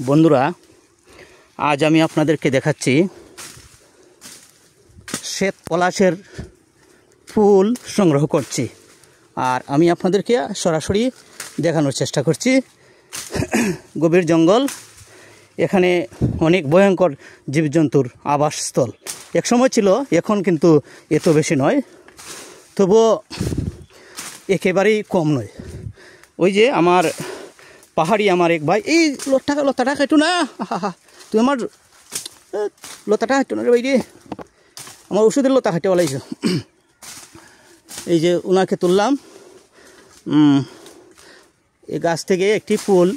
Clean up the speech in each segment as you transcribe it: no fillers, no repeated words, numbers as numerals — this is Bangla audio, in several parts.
বন্ধুরা, আজ আমি আপনাদেরকে দেখাচ্ছি শ্বেত পলাশের ফুল সংগ্রহ করছি। আর আমি আপনাদেরকে সরাসরি দেখানোর চেষ্টা করছি। গভীর জঙ্গল, এখানে অনেক ভয়ঙ্কর জীবজন্তুর আবাসস্থল এক সময় ছিল, এখন কিন্তু এত বেশি নয়, তবুও একেবারেই কম নয়। ওই যে আমার পাহাড়ি আমার এক ভাই, এই লতাটা খাইতো না, তুই আমার লতাটা খাইতো না রে ভাই রে, আমার ওষুধের লতা খাইতে বলাইছ। এই যে ওনাকে তুললাম, এই গাছ থেকে একটি ফুল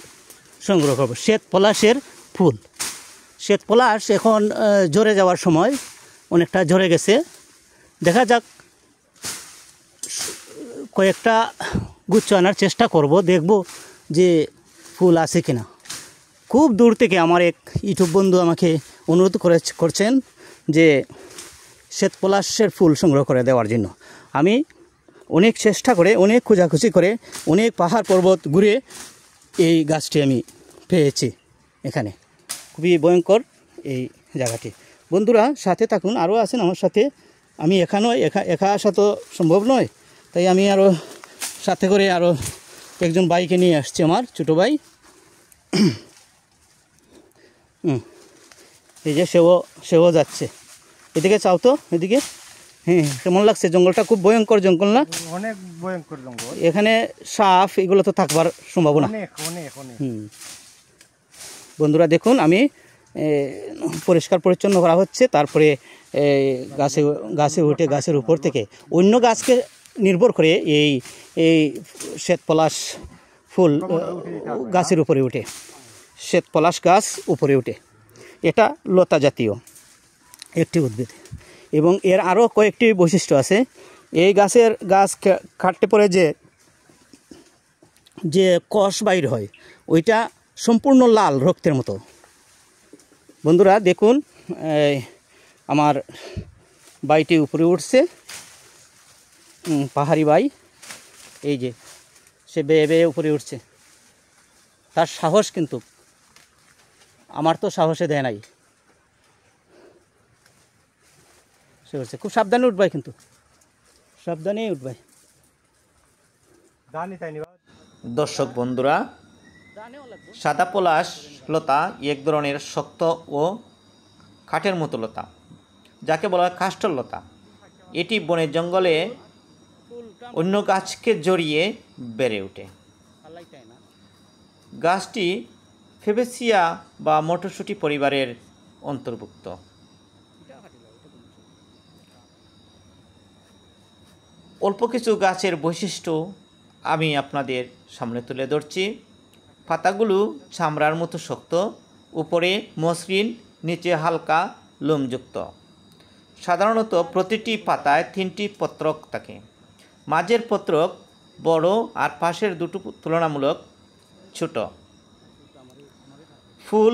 সংগ্রহ করবো, শ্বেত পলাশের ফুল। শ্বেত পলাশ এখন ঝরে যাওয়ার সময়, অনেকটা ঝরে গেছে। দেখা যাক, কয়েকটা গুচ্ছ আনার চেষ্টা করব, দেখব যে ফুল আছে কিনা। খুব দূর থেকে আমার এক ইউটিউব বন্ধু আমাকে অনুরোধ করছেন যে শ্বেত পলাশের ফুল সংগ্রহ করে দেওয়ার জন্য। আমি অনেক চেষ্টা করে, অনেক খোঁজাখুঁজি করে, অনেক পাহাড় পর্বত ঘুরে এই গাছটি আমি পেয়েছি। এখানে খুবই ভয়ঙ্কর এই জায়গাটি। বন্ধুরা সাথে থাকুন, আরও আছেন আমার সাথে। আমি একা আসা তো সম্ভব নয়, তাই আমি আরও সাথে করে আরও একজন ভাইকে নিয়ে আসছি, আমার ছোটো ভাই। এই যে সেও যাচ্ছে, এদিকে চাও তো, এদিকে। হ্যাঁ, কেমন লাগছে? জঙ্গলটা খুব ভয়ঙ্কর জঙ্গল না? অনেক ভয়ঙ্কর জঙ্গল। এখানে সাপ এগুলো তো থাকবার সম্ভাবনা। বন্ধুরা দেখুন, আমি পরিষ্কার পরিচ্ছন্ন করা হচ্ছে, তারপরে গাছে উঠে, গাছের উপর থেকে অন্য গাছকে নির্ভর করে এই শ্বেত পলাশ ফুল গাছের উপরে উঠে, শ্বেত পলাশ গাছ উপরে উঠে। এটা লতা জাতীয় একটি উদ্ভিদ, এবং এর আরও কয়েকটি বৈশিষ্ট্য আছে। এই গাছ কাটতে পরে যে কষ বাইর হয়, ওইটা সম্পূর্ণ লাল, রক্তের মতো। বন্ধুরা দেখুন, আমার বাইটি উপরে উঠছে, পাহাড়ি বাই। এই যে সে বেয়ে বেয়ে উপরে উঠছে, তার সাহস কিন্তু আমার তো সাহসে দেয় নাই। সে হচ্ছে খুব সাবধানে উঠবাই, কিন্তু সাবধানেই উঠবাই। দর্শক বন্ধুরা, সাদা পলাশ লতা এক ধরনের শক্ত ও কাঠের মতো লতা, যাকে বলা হয় কাষ্ঠল লতা। এটি বনের জঙ্গলে অন্য গাছকে জড়িয়ে বেড়ে ওঠে। গাছটি ফেবেসিয়া বা মটরশুঁটি পরিবারের অন্তর্ভুক্ত। অল্প কিছু গাছের বৈশিষ্ট্য আমি আপনাদের সামনে তুলে ধরছি। পাতাগুলো চামড়ার মতো শক্ত, উপরে মসৃণ, নিচে হালকা লোমযুক্ত। সাধারণত প্রতিটি পাতায় 3টি পত্রক থাকে। মাঝের পত্রক বড় আর পাশের দুটো তুলনামূলক ছোট। ফুল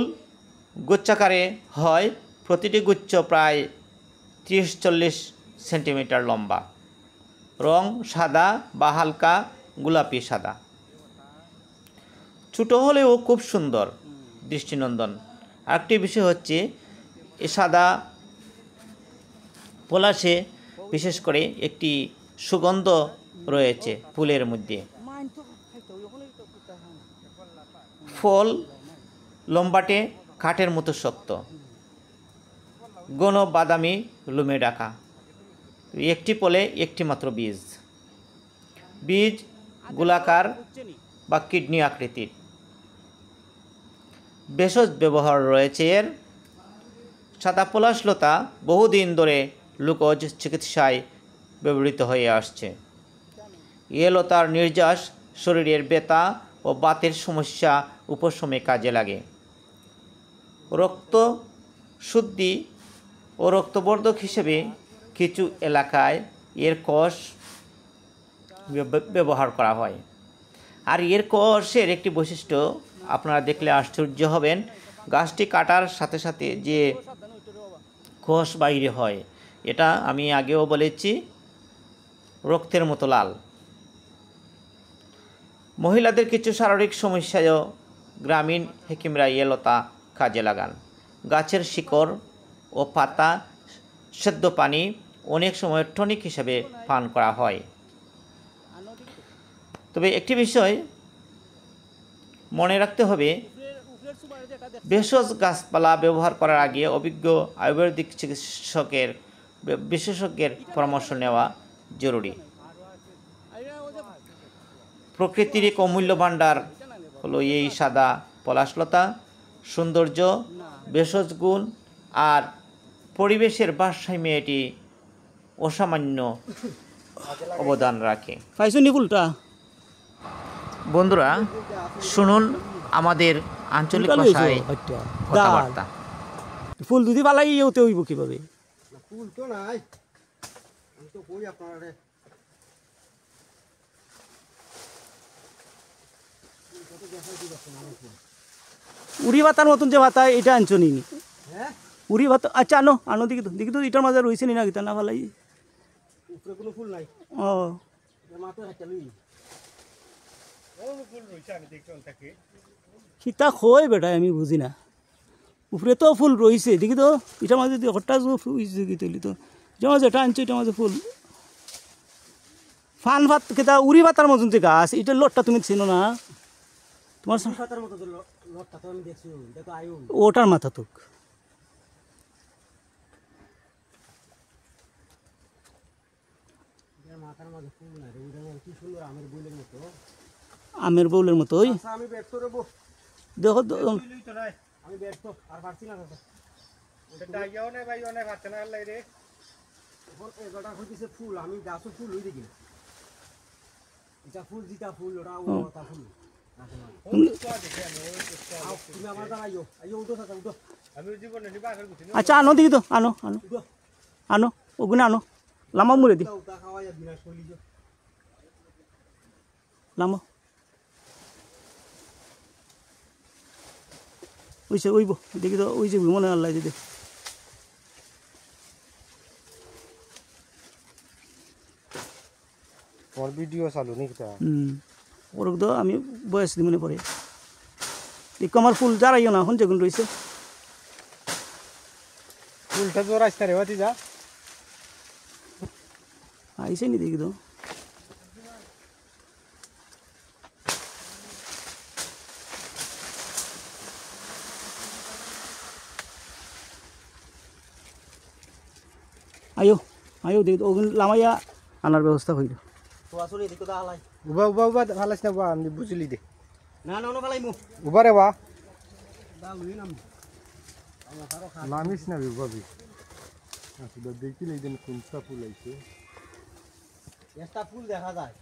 গুচ্ছাকারে হয়, প্রতিটি গুচ্ছ প্রায় 30-40 সেন্টিমিটার লম্বা। রং সাদা বা হালকা গোলাপি সাদা। ছোট হলেও খুব সুন্দর, দৃষ্টিনন্দন। আরেকটি বিষয় হচ্ছে, এই সাদা পলাশে বিশেষ করে একটি সুগন্ধ রয়েছে ফুলের মধ্যে। ফল লম্বাটে, কাঠের মতো শক্ত, ঘন বাদামি লোমে ঢাকা। একটি ফলে একটি মাত্র বীজ। বীজ গোলাকার বা কিডনি আকৃতির। ভেষজ ব্যবহার রয়েছে এর। সাদা পলাশ লতা বহুদিন ধরে লোকজ চিকিৎসায় ব্যবহৃত হয়ে আসছে। এ লতার নির্যাস শরীরের ব্যথা ও বাতের সমস্যা উপশমে কাজে লাগে। রক্ত শুদ্ধি ও রক্তবর্ধক হিসেবে কিছু এলাকায় এর কষ ব্যবহার করা হয়। আর এর কষের একটি বৈশিষ্ট্য আপনারা দেখলে আশ্চর্য হবেন। গাছটি কাটার সাথে সাথে যে কষ বাইরে হয়, এটা আমি আগেও বলেছি, রক্তের মতো লাল। মহিলাদের কিছু শারীরিক সমস্যায়ও গ্রামীণ হেকিমরা এ লতা কাজে লাগান। গাছের শিকড় ও পাতা সেদ্ধ পানি অনেক সময় টনিক হিসেবে পান করা হয়। তবে একটি বিষয় মনে রাখতে হবে, ভেষজ গাছপালা ব্যবহার করার আগে অভিজ্ঞ আয়ুর্বেদিক বিশেষজ্ঞের পরামর্শ নেওয়া জরুরি। প্রকৃতির এক অমূল্য ভাণ্ডার হলো এই সাদা পলাশলতা। সৌন্দর্য, ভেষজ গুণ আর পরিবেশের ভারসাম্যে এটি অসামান্য অবদান রাখে। পাইছনি ফুলটা? বন্ধুরা শুনুন আমাদের আঞ্চলিক ভাষায় কথাবার্তা। ফুল যদি পালাই ইয়েতে হইব কিভাবে? ফুল তো নাই, আমি তো কই আপনারে উড়ি ভাতার মতন যে ভাতা এটা আনছনি নি? হ্যাঁ উড়ি ভাতা, আচ্ছা আনো আনো দেখি তো এটার মাঝে রয়েছে নি না গীতা না পালাই? উপরে কোনো ফুল নাই, ও মাত্র একটা লই ফুল রইছে, আমি দেখতাম তাকে সীতা খোয় বেটা, আমি বুঝি না। উপরে তো ফুল রয়েছে দেখি তো এটার মাঝে একটা দেখি তুলি তো এটার মাঝে এটা আনছো, এটার মাঝে ফুল ফান ভাত কেতা উড়ি ভাতার মতন যে গাছ, এটা লটটা তুমি চিনো না? তোমার পাতার মতো লটটা তো আমি দেখছি, দেখো আয়ু ওটার মাথা তোক মাথার মাঝে ফুল নাই রে, ওটা কি সুন্দর আমের বইলের মতো। আমের বউলের মতো ওই আচ্ছা আমি ব্যস্ত রে বো, দেখো আমি ব্যস্ত আর পারছি না দাদা, ওটা ডাইয়াও নাই ভাই, অনেক পারছে না আল্লাহ রে। এখন এগাটা হইতেছে ফুল, আমি গাছও ফুল হই দেখি, এটা ফুল জিতা ফুল, ওটা ওটা ফুল। তুমি আমার দ্বারা আইও আইও, উঠো দাদা উঠো, আমি জীবনে নিবা আর কিছু। আচ্ছা আনো দেখি তো, আনো আনো আনো ওগুলো আনো, লামা মুড়ে দি উঠা খাওয়া যাবি না শৈলী লামো ওইছে ওইব দেখি তো, ওই যে মনে আল্লাহ যদি ওর ভিডিও চালু নাকি তা? ওরক তো আমি বয়স দি মনে পড়ে দেখো আমার ফুল যারাইও না এখন যেগুলো রয়েছে। ফুলটা জোর আসতে রে বাতি যা আইসে নি দেখি তো, আয়ো আয়ো দেখি তো ওগুলো লামাইয়া আনার ব্যবস্থা হইল। তো আসলে এদিকে দা হালাই উবা উবা উবা ভালাস না বা আমি বুঝলি দে না না না ভালাই মু উবা রে বা দা লই নাম নামিস না বিবাবি আচ্ছা দেখি লইদেন কোনটা ফুল আইছে, একটা ফুল দেখা যায়,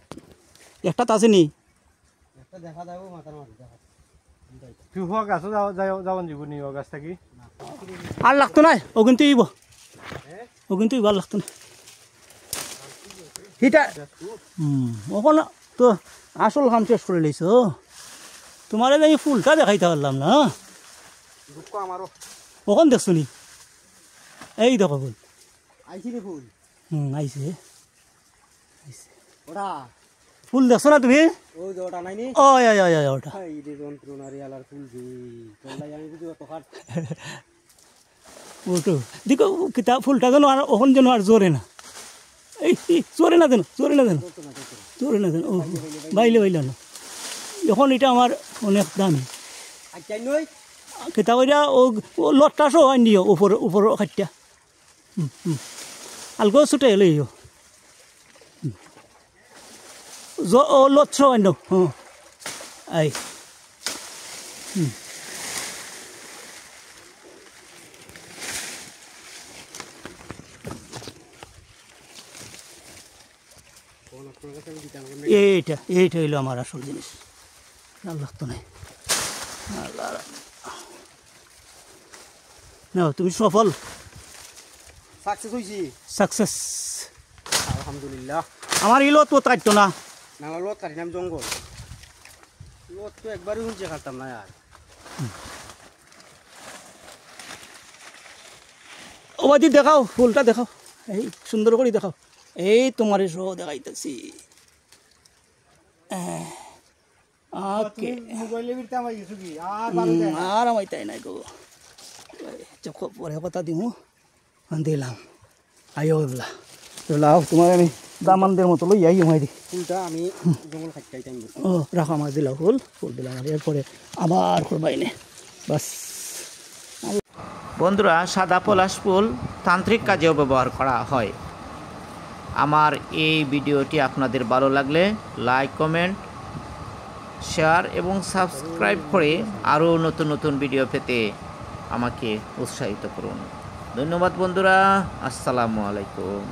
একটা তো আছে নি, একটা দেখা যায় ও মাথার মাঝে দেখা তুই হওয়া গাছ যাওয়ান জীবন নি গাছ থাকি আর লাগতো না ও কিন্তু ইব, ও কিন্তু ইবার লাগতো না হিটা। ওখানে তো আসল কাম শেষ করে লইছ, তোমার আমি ফুলটা দেখাইতে পারলাম না। আমারও কখন দেখছো নি? এই দেখো ফুল আইছি রে ফুল, আইছে ওটা ফুল দেখছো না তুমি? ওই যে ওটা নাইনি ও ওটা এই যে যন্ত্রণারি আলার ফুল দি তোলাই আমি বুঝি অত কাট ওটো দেখো কিতা ফুলটা যেন আর ওখান যেন আর জোরে না, এই জোরে না যেন জোরে না যেন জোরে না যেন ও বাইলে বাইলে না। এখন এটা আমার অনেক দামি আচ্ছা নই কিতা কইরা ও লটটা সহ আনিও উপর উপর খাটটা আলগো ছুটে লইও ও লত সহ আনো আই এইটা এইটা হইলো আমার আসল জিনিস, আর লাগতো নাই। না তুমি সফল সাকসেস হইছি, সাকসেস আলহামদুলিল্লাহ। আমার ইলো তো কাটতো না, না লত কাটি নাম জঙ্গল, লত তো একবারই শুনছে খাতাম না আর ওবাদি দেখাও ফুলটা দেখাও, এই সুন্দর করে দেখাও, এই তোমার সহ দেখাইতেছি। ওকে মোবাইলে বিরতে আমার কিছু কি আর ভালো দেয় না। আর আমি তাই নাই গো চোখ পরে কথা দিমু দিলাম আইও এগুলা এগুলা তোমার আমি দামানদের মতো লই আই আমায় দি ফুলটা আমি জঙ্গল খাইতে টাইম করছি ও রাখো আমার দিলাম ফুল দিলাম আর এরপরে আবার করবাই নে বাস বন্ধুরা সাদা পলাশ ফুল তান্ত্রিক কাজেও ব্যবহার করা হয়। আমার এই ভিডিওটি আপনাদের ভালো লাগলে লাইক কমেন্ট শেয়ার এবং সাবস্ক্রাইব করে আরও নতুন নতুন ভিডিও পেতে আমাকে উৎসাহিত করুন। ধন্যবাদ বন্ধুরা, আসসালামু আলাইকুম।